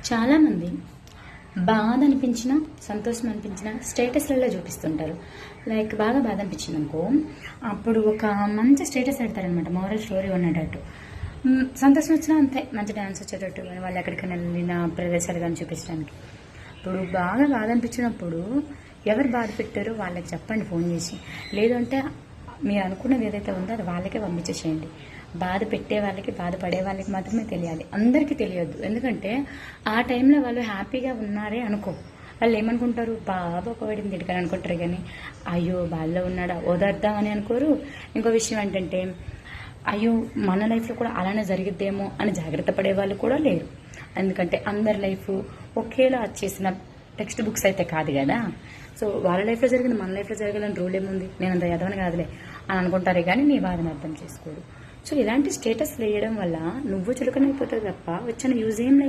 చాలామంది బాధ అనిపించినా సంతోషం అనిపించినా స్టేటస్లలో చూపిస్తుంటారు. లైక్ బాగా బాధ అనిపించింది అనుకో, అప్పుడు ఒక మంచి స్టేటస్ పెడతారనమాట, మోరల్ స్టోరీ ఉన్నట్టు. సంతోషం వచ్చినా అంతే, మంచి డ్యాన్స్ వచ్చేటట్టు కానీ వాళ్ళు ఎక్కడికైనా వెళ్ళిన ప్రదేశాలు కానీ చూపించడానికి. ఇప్పుడు బాగా బాధ అనిపించినప్పుడు ఎవరు బాధ పెట్టారో వాళ్ళకి చెప్పండి ఫోన్ చేసి. లేదంటే మీరు అనుకున్నది ఏదైతే ఉందో అది వాళ్ళకే పంపించేసేయండి. బాధ పెట్టే వాళ్ళకి, బాధపడే వాళ్ళకి మాత్రమే తెలియాలి, అందరికీ తెలియద్దు. ఎందుకంటే ఆ టైంలో వాళ్ళు హ్యాపీగా ఉన్నారే అనుకో, వాళ్ళు ఏమనుకుంటారు, బాబా ఒకవాడిని తిడకని అనుకుంటారు, కానీ అయ్యో బాధలో ఉన్నాడా ఓదార్దామని అనుకోరు. ఇంకో విషయం ఏంటంటే అయ్యో మన లైఫ్లో కూడా అలానే జరిగిద్దేమో అని జాగ్రత్త పడే వాళ్ళు కూడా లేరు. ఎందుకంటే అందరి లైఫ్ ఒకేలా వచ్చేసిన టెక్స్ట్ బుక్స్ అయితే కాదు కదా. సో వాళ్ళ లైఫ్లో జరిగింది మన లైఫ్లో జరగాలని రూల్ ఏముంది, నేను అంత యదవని కాదులే అని అనుకుంటారే కానీ నీ బాధను అర్థం చేసుకోరు. సో ఇలాంటి స్టేటస్ వేయడం వల్ల నువ్వు చులకనైపోతుంది తప్ప వచ్చిన యూజ్ ఏం లేదు.